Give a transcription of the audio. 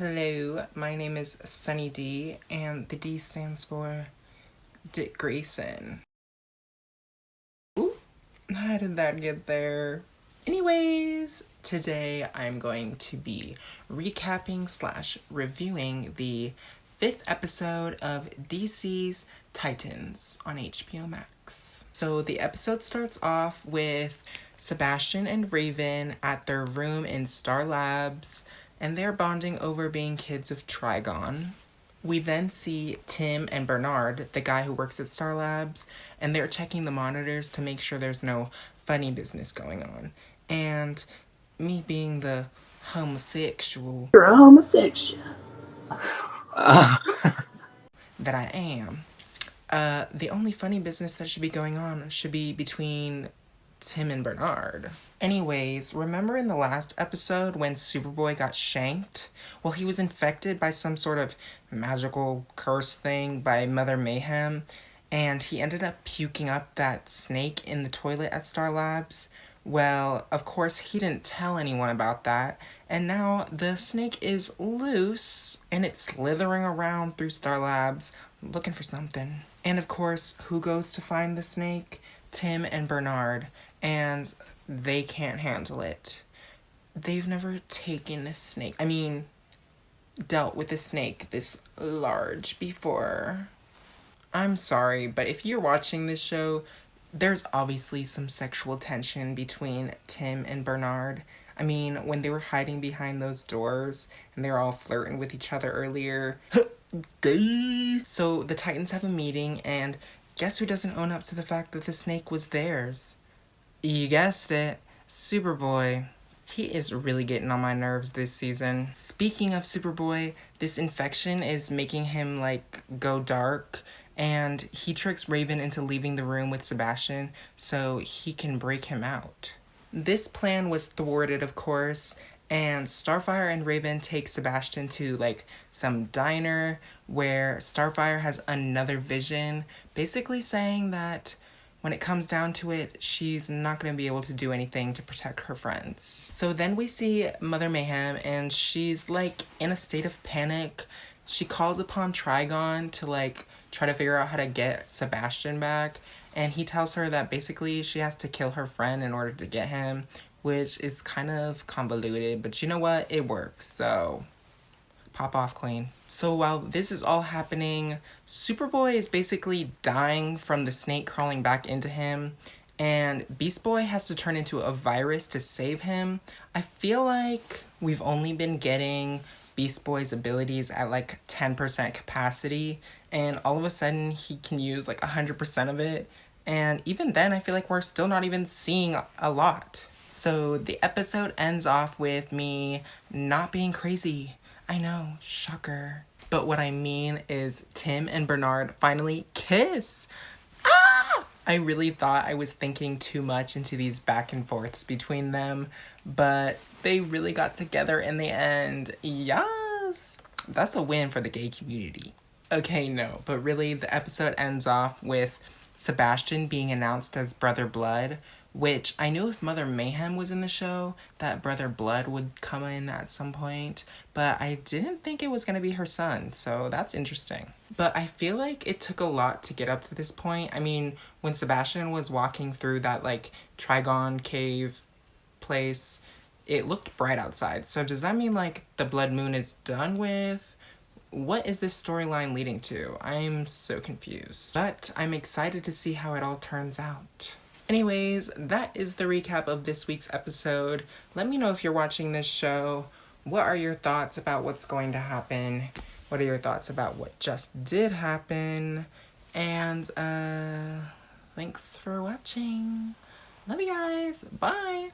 Hello, my name is Sunny D, and the D stands for Dick Grayson. Ooh, how did that get there? Anyways, today I'm going to be recapping slash reviewing the 5th episode of DC's Titans on HBO Max. So the episode starts off with Sebastian and Raven at their room in Star Labs, and they're bonding over being kids of Trigon. We then see Tim and Bernard, the guy who works at Star Labs, and they're checking the monitors to make sure there's no funny business going on. And me being the homosexual You're a homosexual. that I am, the only funny business that should be going on should be between Tim and Bernard. Anyways, remember in the last episode when Superboy got shanked? Well, he was infected by some sort of magical curse thing by Mother Mayhem, and he ended up puking up that snake in the toilet at Star Labs. Well, of course, he didn't tell anyone about that, and now the snake is loose, and it's slithering around through Star Labs, looking for something. And of course, who goes to find the snake? Tim and Bernard, and they can't handle it. They've never taken a snake. Dealt with a snake this large before. I'm sorry, but if you're watching this show, there's obviously some sexual tension between Tim and Bernard. When they were hiding behind those doors and they were all flirting with each other earlier. Gay. So the Titans have a meeting, and guess who doesn't own up to the fact that the snake was theirs? You guessed it, Superboy. He is really getting on my nerves this season. Speaking of Superboy, this infection is making him, go dark, and he tricks Raven into leaving the room with Sebastian so he can break him out. This plan was thwarted, of course, and Starfire and Raven take Sebastian to, some diner where Starfire has another vision, basically saying that when it comes down to it, she's not going to be able to do anything to protect her friends. So then we see Mother Mayhem, and she's, in a state of panic. She calls upon Trigon to, try to figure out how to get Sebastian back, and he tells her that basically she has to kill her friend in order to get him, which is kind of convoluted, but you know what? It works, so pop off, queen. So while this is all happening, Superboy is basically dying from the snake crawling back into him, and Beast Boy has to turn into a virus to save him. I feel like we've only been getting Beast Boy's abilities at 10% capacity, and all of a sudden he can use 100% of it, and even then I feel like we're still not even seeing a lot. So the episode ends off with me not being crazy. I know, shocker. But what I mean is Tim and Bernard finally kiss. Ah! I really thought I was thinking too much into these back and forths between them, but they really got together in the end. Yes! That's a win for the gay community. Okay, no, but really the episode ends off with Sebastian being announced as Brother Blood, which I knew if Mother Mayhem was in the show, that Brother Blood would come in at some point, but I didn't think it was going to be her son, so that's interesting. But I feel like it took a lot to get up to this point. When Sebastian was walking through that, Trigon cave place, it looked bright outside, so does that mean, the Blood Moon is done with? What is this storyline leading to? I'm so confused. But I'm excited to see how it all turns out. Anyways, that is the recap of this week's episode. Let me know if you're watching this show. What are your thoughts about what's going to happen? What are your thoughts about what just did happen? And, thanks for watching. Love you guys. Bye!